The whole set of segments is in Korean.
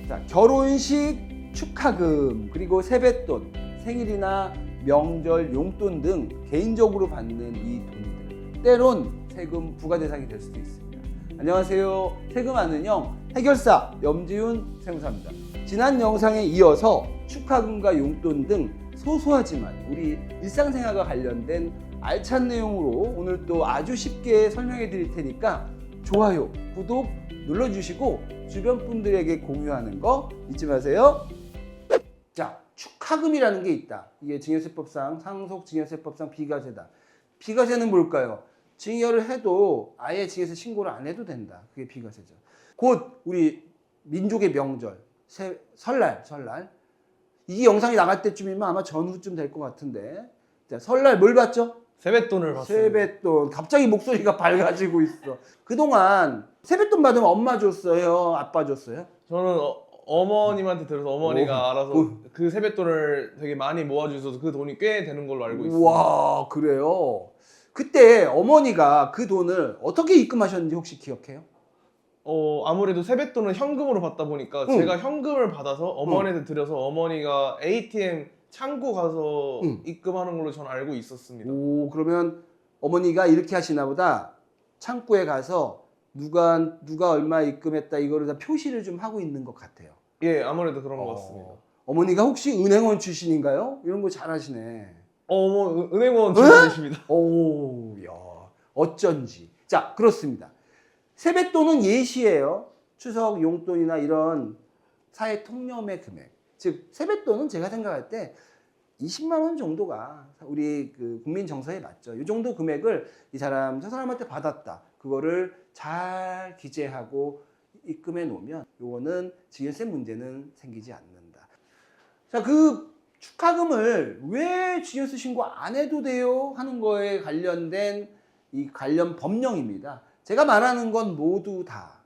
자, 결혼식 축하금 그리고 세뱃돈, 생일이나 명절 용돈 등 개인적으로 받는 이 돈들 때론 세금 부과 대상이 될 수도 있습니다. 안녕하세요. 세금 아는 형 해결사 염지훈 세무사입니다. 지난 영상에 이어서 축하금과 용돈 등 소소하지만 우리 일상생활과 관련된 알찬 내용으로 오늘 또 아주 쉽게 설명해 드릴 테니까 좋아요, 구독 눌러주시고 주변 분들에게 공유하는 거 잊지 마세요. 자, 축하금이라는 게 있다. 이게 증여세법상 상속증여세법상 비과세다. 비과세는 뭘까요? 증여를 해도 아예 증여세 신고를 안 해도 된다. 그게 비과세죠. 곧 우리 민족의 명절 설날 이 영상이 나갈 때쯤이면 아마 전후쯤 될 것 같은데, 자, 설날 뭘 받죠? 세뱃돈을 받습니다. 세뱃돈. 갑자기 목소리가 밝아지고 있어. 그동안 세뱃돈 받으면 엄마 줬어요? 아빠 줬어요? 저는 어머님한테 들어서 어머니가 오. 알아서 그 세뱃돈을 되게 많이 모아주셔서 그 돈이 꽤 되는 걸로 알고 있습니다. 와, 그래요? 그때 어머니가 그 돈을 어떻게 입금하셨는지 혹시 기억해요? 아무래도 세뱃돈은 현금으로 받다 보니까 제가 현금을 받아서 어머니한테 드려서 어머니가 ATM 창고 가서 입금하는 걸로 저는 알고 있었습니다. 오, 그러면 어머니가 이렇게 하시나 보다. 창구에 가서 누가 얼마 입금했다 이거를 다 표시를 좀 하고 있는 것 같아요. 예, 아무래도 그런 것 같습니다. 어머니가 혹시 은행원 출신인가요? 이런 거 잘하시네. 은행원 출신이십니다. 오, 야, 어쩐지. 자, 그렇습니다. 세뱃돈은 예시예요. 추석 용돈이나 이런 사회 통념의 금액. 즉 세뱃돈은 제가 생각할 때 20만 원 정도가 우리 그 국민 정서에 맞죠. 이 정도 금액을 저 사람한테 받았다. 그거를 잘 기재하고 입금해 놓으면 요거는 증여세 문제는 생기지 않는다. 자, 그 축하금을 왜 증여세 신고 안 해도 돼요? 하는 거에 관련된 이 관련 법령입니다. 제가 말하는 건 모두 다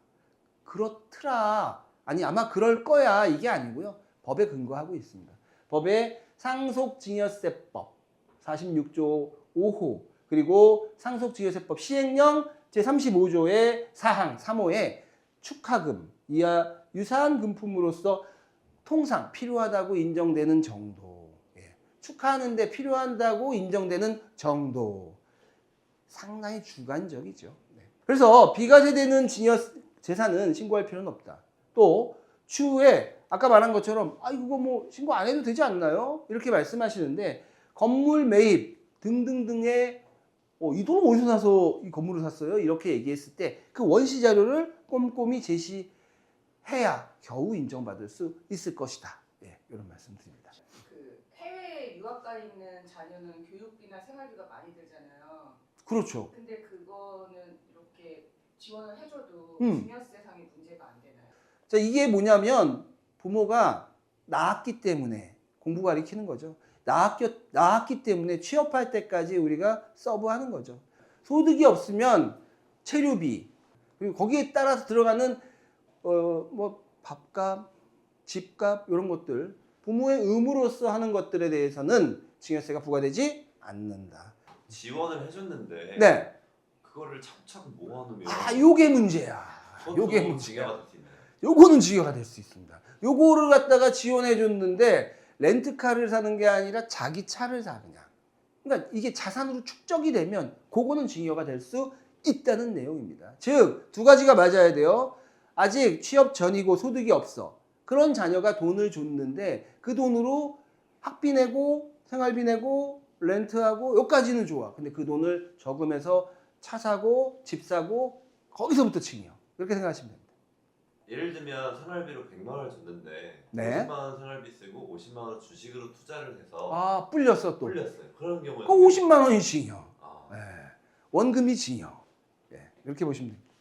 그렇더라. 아니, 아마 그럴 거야. 이게 아니고요. 법에 근거하고 있습니다. 법에 상속증여세법 46조 5호 그리고 상속증여세법 시행령 제35조의 사항 3호에 축하금 이하 유사한 금품으로서 통상 필요하다고 인정되는 정도, 축하하는데 필요하다고 인정되는 정도, 상당히 주관적이죠. 그래서 비과세되는 증여 재산은 신고할 필요는 없다. 또 추후에 아까 말한 것처럼 이거 뭐 신고 안 해도 되지 않나요? 이렇게 말씀하시는데 건물 매입 등등등의 이 돈은 어디서 나서 이 건물을 샀어요? 이렇게 얘기했을 때 그 원시 자료를 꼼꼼히 제시해야 겨우 인정받을 수 있을 것이다. 이런 말씀드립니다. 그 해외에 유학 가 있는 자녀는 교육비나 생활비가 많이 들잖아요. 그렇죠. 근데 그거는 이렇게 지원을 해줘도 증여세상의 문제가 안 되나요? 자, 이게 뭐냐면 부모가 낳았기 때문에 공부 가르치는 거죠. 낳았기 때문에 취업할 때까지 우리가 서브하는 거죠. 소득이 없으면 체류비 그리고 거기에 따라서 들어가는 뭐 밥값, 집값 이런 것들 부모의 의무로서 하는 것들에 대해서는 증여세가 부과되지 않는다. 지원을 해줬는데 네. 그거를 차곡차곡 모아놓으면 요게 문제야. 요게 그것도 문제야. 징계가 될 수 있나요? 요거는 증여가 될 수 있습니다. 요거를 갖다가 지원해 줬는데 렌트카를 사는 게 아니라 자기 차를 사 그냥. 그러니까 이게 자산으로 축적이 되면 그거는 증여가 될 수 있다는 내용입니다. 즉, 두 가지가 맞아야 돼요. 아직 취업 전이고 소득이 없어. 그런 자녀가 돈을 줬는데 그 돈으로 학비 내고 생활비 내고 렌트하고 여기까지는 좋아. 근데 그 돈을 저금해서 차 사고 집 사고 거기서부터 증여. 그렇게 생각하시면 됩니다. 예를 들면 생활비로 100만 원을 줬는데 네. 50만 원 생활비 쓰고 50만 원 주식으로 투자를 해서 불렸어 또. 불렸어요. 그런 경우에 그 50만 원이 징여. 아, 원금이 징여. 이렇게 보시면 됩니다.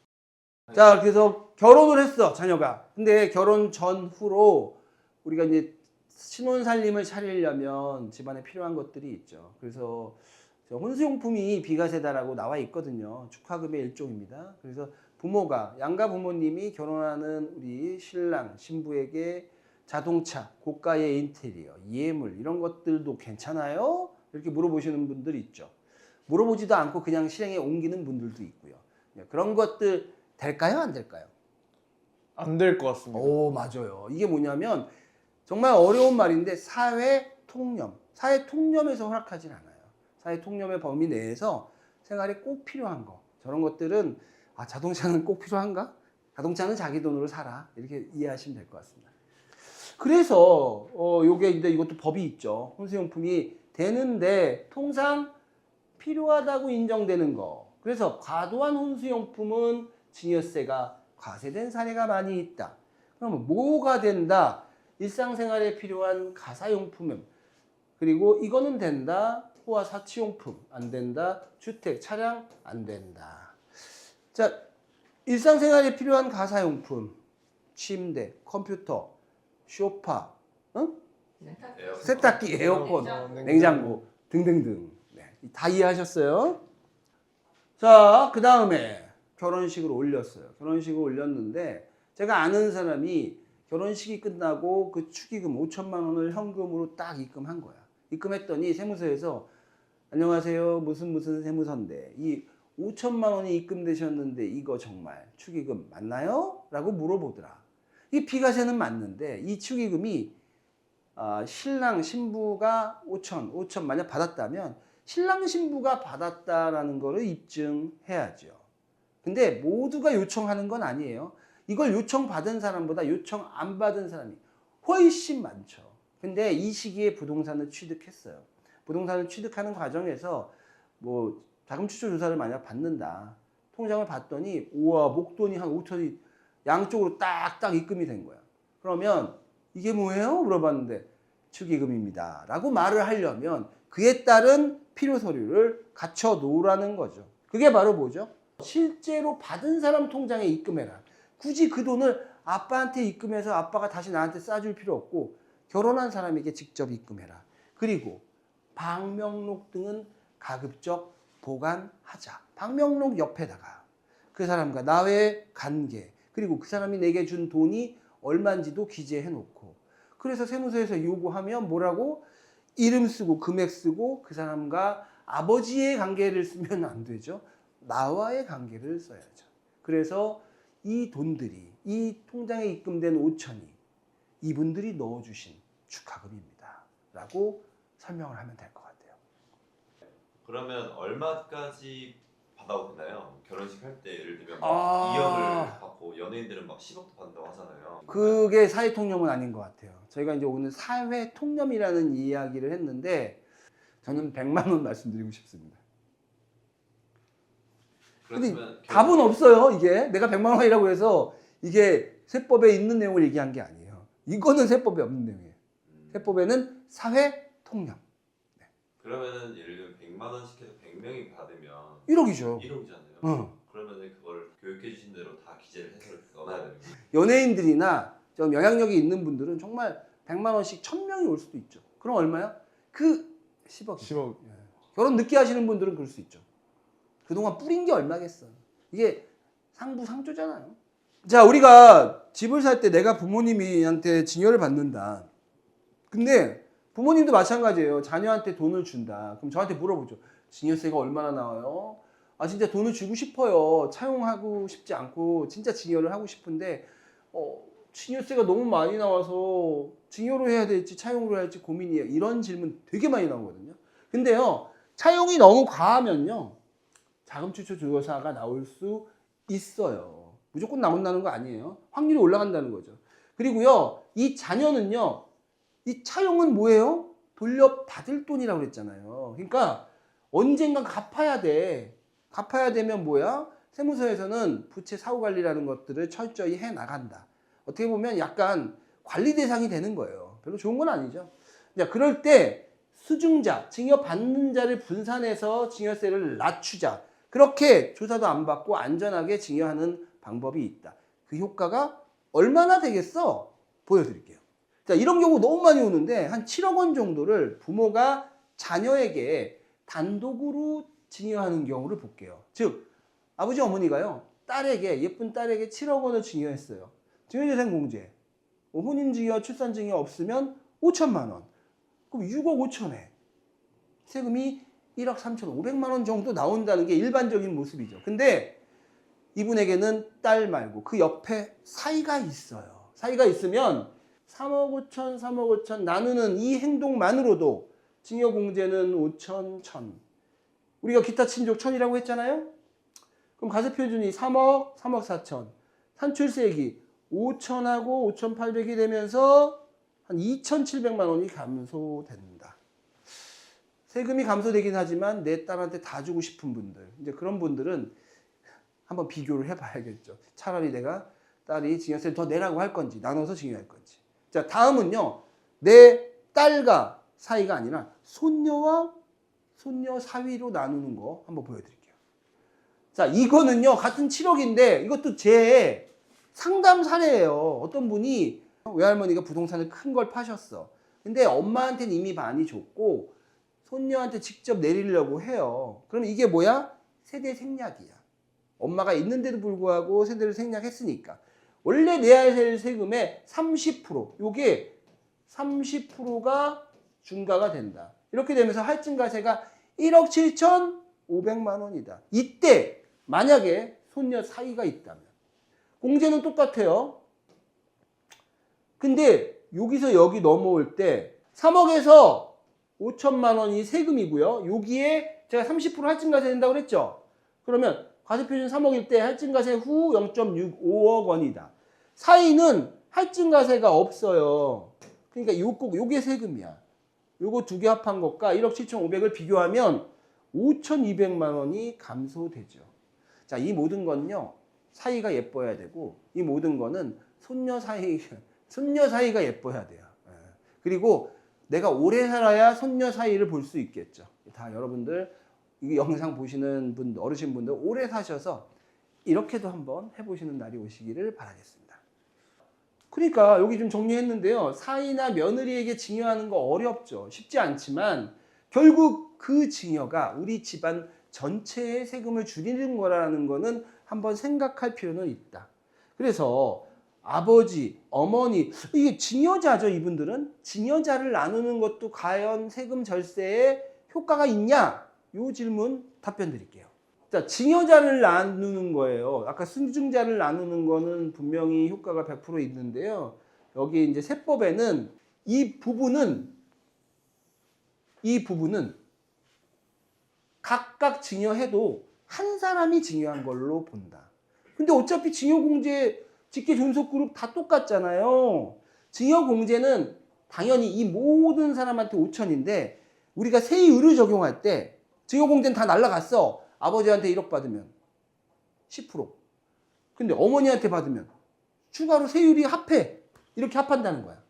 자, 그래서 결혼을 했어, 자녀가. 근데 결혼 전후로 우리가 이제 신혼 살림을 차리려면 집안에 필요한 것들이 있죠. 그래서 혼수용품이 비과세다라고 나와 있거든요. 축하금의 일종입니다. 그래서 부모가 양가 부모님이 결혼하는 우리 신랑 신부에게 자동차, 고가의 인테리어, 예물 이런 것들도 괜찮아요? 이렇게 물어보시는 분들이 있죠. 물어보지도 않고 그냥 실행에 옮기는 분들도 있고요. 그런 것들 될까요? 안 될까요? 안 될 것 같습니다. 오, 맞아요. 이게 뭐냐면 정말 어려운 말인데 사회 통념에서 허락하진 않아요. 사회 통념의 범위 내에서 생활에 꼭 필요한 거, 저런 것들은 자동차는 꼭 필요한가? 자동차는 자기 돈으로 사라. 이렇게 이해하시면 될 것 같습니다. 그래서 요게 이제 이것도 법이 있죠. 혼수용품이 되는데 통상 필요하다고 인정되는 거. 그래서 과도한 혼수용품은 증여세가 과세된 사례가 많이 있다. 그러면 뭐가 된다? 일상생활에 필요한 가사용품, 그리고 이거는 된다. 호화 사치용품 안 된다. 주택, 차량 안 된다. 자, 일상생활에 필요한 가사용품, 침대, 컴퓨터, 소파, 세탁기, 에어컨, 냉장고 등등등. 네, 다 이해하셨어요? 자, 그 다음에 결혼식을 올렸어요. 결혼식을 올렸는데 제가 아는 사람이 결혼식이 끝나고 그 축의금 5천만 원을 현금으로 딱 입금한 거야. 입금했더니 세무서에서 안녕하세요, 무슨 세무서인데 이 5천만 원이 입금되셨는데 이거 정말 축의금 맞나요? 라고 물어보더라. 이 비과세는 맞는데 이 축의금이 신랑 신부가 5천 만약 받았다면 신랑 신부가 받았다라는 거를 입증해야죠. 근데 모두가 요청하는 건 아니에요. 이걸 요청받은 사람보다 요청 안 받은 사람이 훨씬 많죠. 근데 이 시기에 부동산을 취득했어요. 부동산을 취득하는 과정에서 뭐 자금 추적 조사를 만약 받는다. 통장을 봤더니 우와, 목돈이 한 5천이 양쪽으로 딱딱 입금이 된 거야. 그러면 이게 뭐예요? 물어봤는데 축의금입니다. 라고 말을 하려면 그에 따른 필요 서류를 갖춰 놓으라는 거죠. 그게 바로 뭐죠? 실제로 받은 사람 통장에 입금해라. 굳이 그 돈을 아빠한테 입금해서 아빠가 다시 나한테 싸줄 필요 없고 결혼한 사람에게 직접 입금해라. 그리고 방명록 등은 가급적 보관하자. 방명록 옆에다가 그 사람과 나의 관계, 그리고 그 사람이 내게 준 돈이 얼마인지도 기재해 놓고, 그래서 세무서에서 요구하면 뭐라고? 이름 쓰고 금액 쓰고 그 사람과 아버지의 관계를 쓰면 안 되죠. 나와의 관계를 써야죠. 그래서 이 돈들이, 이 통장에 입금된 5천이 이분들이 넣어주신 축하금입니다. 라고 설명을 하면 될 것 같아요. 그러면 얼마까지 받아도 되나요? 결혼식 할 때 예를 들면 막 2억을 받고 연예인들은 막 10억도 받는다고 하잖아요. 그게 사회 통념은 아닌 것 같아요. 저희가 이제 오늘 사회 통념이라는 이야기를 했는데 저는 100만 원 말씀드리고 싶습니다. 근데 답은 없어요. 이게 내가 100만 원이라고 해서 이게 세법에 있는 내용을 얘기한 게 아니에요. 이거는 세법에 없는 내용이에요. 세법에는 사회 통념. 네. 그러면은 예를 들면 100만 원씩 해서 100명이 받으면 1억이죠. 1억이잖아요. 그러면은 그걸 교육해 주신 대로 다 기재를 해서 이렇게 넣어놔야 되는 거예요. 연예인들이나 좀 영향력이 있는 분들은 정말 100만 원씩 1000명이 올 수도 있죠. 그럼 얼마야? 그 10억. 10억. 결혼 늦게 하시는 분들은 그럴 수 있죠. 그동안 뿌린 게 얼마겠어. 이게 상부상조잖아요. 자, 우리가 집을 살 때 내가 부모님한테 증여를 받는다. 근데 부모님도 마찬가지예요. 자녀한테 돈을 준다. 그럼 저한테 물어보죠. 증여세가 얼마나 나와요? 진짜 돈을 주고 싶어요. 차용하고 싶지 않고 진짜 증여를 하고 싶은데 증여세가 너무 많이 나와서 증여로 해야 될지 차용으로 해야 할지 고민이에요. 이런 질문 되게 많이 나오거든요. 근데요, 차용이 너무 과하면요, 자금 추적 조사가 나올 수 있어요. 무조건 나온다는 거 아니에요. 확률이 올라간다는 거죠. 그리고요, 이 자녀는요, 이 차용은 뭐예요? 돌려받을 돈이라고 그랬잖아요. 그러니까 언젠가 갚아야 돼. 갚아야 되면 뭐야? 세무서에서는 부채 사후 관리라는 것들을 철저히 해 나간다. 어떻게 보면 약간 관리 대상이 되는 거예요. 별로 좋은 건 아니죠. 자, 그럴 때 수증자, 증여받는 자를 분산해서 증여세를 낮추자. 그렇게 조사도 안 받고 안전하게 증여하는 방법이 있다. 그 효과가 얼마나 되겠어? 보여드릴게요. 자, 이런 경우 너무 많이 오는데 한 7억 원 정도를 부모가 자녀에게 단독으로 증여하는 경우를 볼게요. 즉, 아버지 어머니가요, 딸에게, 예쁜 딸에게 7억 원을 증여했어요. 증여재산 공제. 혼인 증여, 출산 증여 없으면 5천만 원. 그럼 6억 5천에 세금이 1억 3천 5백만 원 정도 나온다는 게 일반적인 모습이죠. 근데 이분에게는 딸 말고 그 옆에 사이가 있어요. 사이가 있으면 3억 5천, 3억 5천 나누는 이 행동만으로도 증여공제는 5천, 1천. 우리가 기타 친족 1천이라고 했잖아요. 그럼 가세표준이 3억, 3억 4천. 산출세액이 5천하고 5,800이 되면서 한 2,700만 원이 감소된다. 세금이 감소되긴 하지만 내 딸한테 다 주고 싶은 분들, 이제 그런 분들은 한번 비교를 해봐야겠죠. 차라리 내가 딸이 증여세를 더 내라고 할 건지 나눠서 증여할 건지. 자, 다음은요. 내 딸과 사이가 아니라 손녀와 손녀 사위로 나누는 거 한번 보여드릴게요. 자, 이거는요. 같은 7억인데 이것도 제 상담 사례예요. 어떤 분이 외할머니가 부동산을 큰 걸 파셨어. 근데 엄마한테는 이미 많이 줬고 손녀한테 직접 내리려고 해요. 그럼 이게 뭐야? 세대 생략이야. 엄마가 있는데도 불구하고 세대를 생략했으니까. 원래 내야 될 세금의 30%, 요게 30%가 중과가 된다. 이렇게 되면서 할증가세가 1억 7,500만 원이다. 이때 만약에 손녀 사이가 있다면 공제는 똑같아요. 근데 여기서 여기 넘어올 때 3억에서 5천만 원이 세금이고요. 여기에 제가 30% 할증가세 된다고 그랬죠. 그러면 과세표준 3억일 때 할증가세 후 0.65억 원이다. 사이는 할증가세가 없어요. 그러니까 요게 세금이야. 요거 두 개 합한 것과 1억 7,500을 비교하면 5,200만 원이 감소되죠. 자, 이 모든 건요. 사이가 예뻐야 되고 이 모든 거는 손녀 사이가 예뻐야 돼요. 그리고 내가 오래 살아야 손녀 사이를 볼 수 있겠죠. 다 여러분들 이 영상 보시는 분들, 어르신분들 오래 사셔서 이렇게도 한번 해보시는 날이 오시기를 바라겠습니다. 그러니까 여기 좀 정리했는데요. 사이나 며느리에게 증여하는 거 어렵죠. 쉽지 않지만 결국 그 증여가 우리 집안 전체의 세금을 줄이는 거라는 거는 한번 생각할 필요는 있다. 그래서 아버지, 어머니, 이게 증여자죠. 이분들은 증여자를 나누는 것도 과연 세금 절세에 효과가 있냐? 이 질문 답변 드릴게요. 자, 증여자를 나누는 거예요. 아까 순증자를 나누는 거는 분명히 효과가 100% 있는데요. 여기 이제 세법에는 이 부분은 각각 증여해도 한 사람이 증여한 걸로 본다. 근데 어차피 증여공제 직계존속그룹 다 똑같잖아요. 증여공제는 당연히 이 모든 사람한테 5천인데 우리가 세율을 적용할 때 증여공제는 다 날라갔어. 아버지한테 1억 받으면 10%. 근데 어머니한테 받으면 추가로 세율이 합해. 이렇게 합한다는 거야.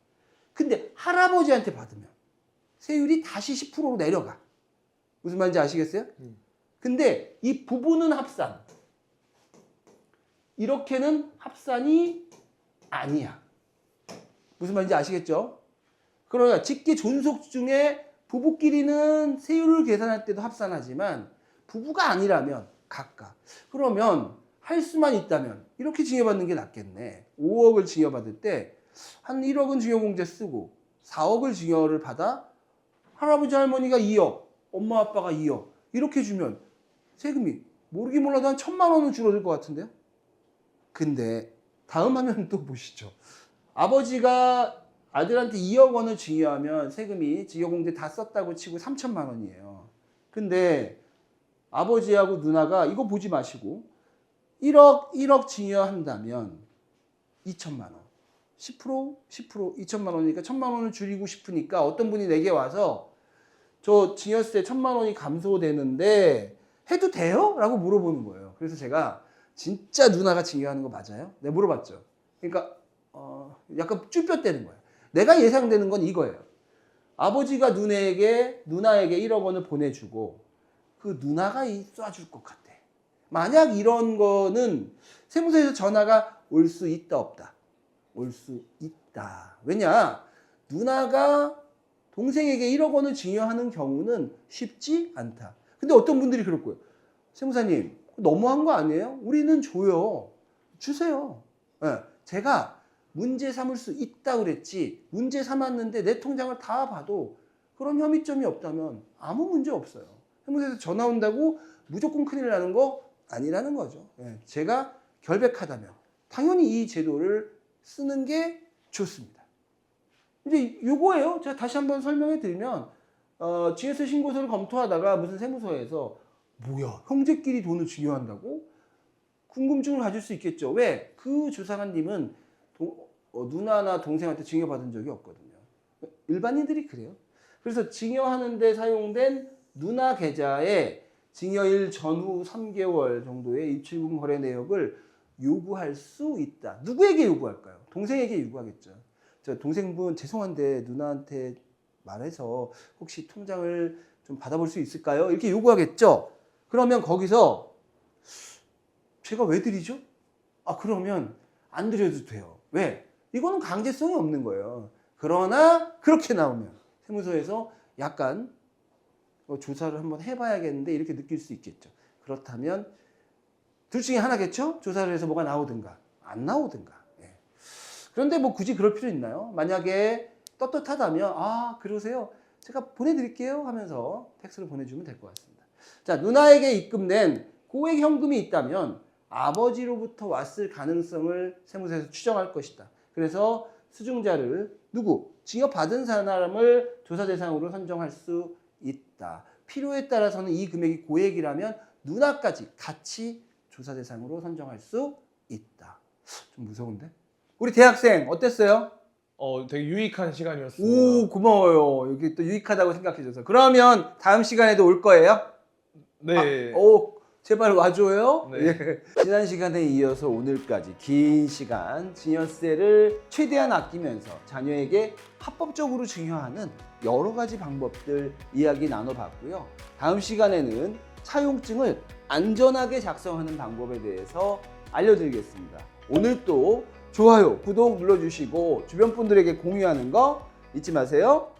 근데 할아버지한테 받으면 세율이 다시 10%로 내려가. 무슨 말인지 아시겠어요? 근데 이 부부는 합산. 이렇게는 합산이 아니야. 무슨 말인지 아시겠죠? 그러나 직계 존속 중에 부부끼리는 세율을 계산할 때도 합산하지만 부부가 아니라면 각각. 그러면 할 수만 있다면 이렇게 증여받는 게 낫겠네. 5억을 증여받을 때 한 1억은 증여공제 쓰고 4억을 증여를 받아 할아버지 할머니가 2억, 엄마 아빠가 2억 이렇게 주면 세금이 모르긴 몰라도 한 1,000만 원은 줄어들 것 같은데요? 근데 다음 화면 또 보시죠. 아버지가 아들한테 2억 원을 증여하면 세금이 증여공제 다 썼다고 치고 3천만 원이에요. 근데 아버지하고 누나가 이거 보지 마시고 1억 증여한다면 2천만 원. 10%, 2천만 원이니까 1,000만 원을 줄이고 싶으니까 어떤 분이 내게 와서 저 증여세 1,000만 원이 감소되는데 해도 돼요? 라고 물어보는 거예요. 그래서 제가 진짜 누나가 증여하는 거 맞아요? 내가 물어봤죠. 그러니까 약간 쭈뼛대는 거예요. 내가 예상되는 건 이거예요. 아버지가 누나에게 1억 원을 보내주고 그 누나가 쏴줄 것 같아. 만약 이런 거는 세무서에서 전화가 올 수 있다 없다? 올 수 있다. 왜냐? 누나가 동생에게 1억 원을 증여하는 경우는 쉽지 않다. 근데 어떤 분들이 그럴 거예요. 세무사님 너무한 거 아니에요? 우리는 줘요. 주세요. 네, 제가 문제 삼을 수 있다 그랬지 문제 삼았는데 내 통장을 다 봐도 그런 혐의점이 없다면 아무 문제 없어요. 세무서에서 전화 온다고 무조건 큰일 나는 거 아니라는 거죠. 예, 제가 결백하다면 당연히 이 제도를 쓰는 게 좋습니다. 이제 요거예요. 제가 다시 한번 설명해 드리면 GS 신고서를 검토하다가 무슨 세무서에서 뭐야 형제끼리 돈을 증여한다고? 궁금증을 가질 수 있겠죠. 왜? 그 조사관님은 누나나 동생한테 증여받은 적이 없거든요. 일반인들이 그래요. 그래서 증여하는 데 사용된 누나 계좌에 증여일 전후 3개월 정도의 입출금 거래 내역을 요구할 수 있다. 누구에게 요구할까요? 동생에게 요구하겠죠. 저 동생분 죄송한데 누나한테 말해서 혹시 통장을 좀 받아볼 수 있을까요? 이렇게 요구하겠죠. 그러면 거기서 제가 왜 드리죠? 그러면 안 드려도 돼요. 왜? 이거는 강제성이 없는 거예요. 그러나 그렇게 나오면 세무서에서 약간 조사를 한번 해봐야겠는데 이렇게 느낄 수 있겠죠. 그렇다면 둘 중에 하나겠죠? 조사를 해서 뭐가 나오든가 안 나오든가. 예. 그런데 뭐 굳이 그럴 필요 있나요? 만약에 떳떳하다면 그러세요. 제가 보내드릴게요 하면서 텍스를 보내주면 될 것 같습니다. 자, 누나에게 입금된 고액 현금이 있다면 아버지로부터 왔을 가능성을 세무서에서 추정할 것이다. 그래서 수증자를 누구? 증여받은 사람을 조사 대상으로 선정할 수 있다. 필요에 따라서는 이 금액이 고액이라면 누나까지 같이 조사 대상으로 선정할 수 있다. 좀 무서운데? 우리 대학생 어땠어요? 되게 유익한 시간이었습니다. 오, 고마워요. 여기 또 유익하다고 생각해줘서. 그러면 다음 시간에도 올 거예요? 네. 제발 와줘요. 네. 예. 지난 시간에 이어서 오늘까지 긴 시간 증여세를 최대한 아끼면서 자녀에게 합법적으로 증여하는 여러 가지 방법들 이야기 나눠봤고요. 다음 시간에는 차용증을 안전하게 작성하는 방법에 대해서 알려드리겠습니다. 오늘 또 좋아요, 구독 눌러주시고 주변 분들에게 공유하는 거 잊지 마세요.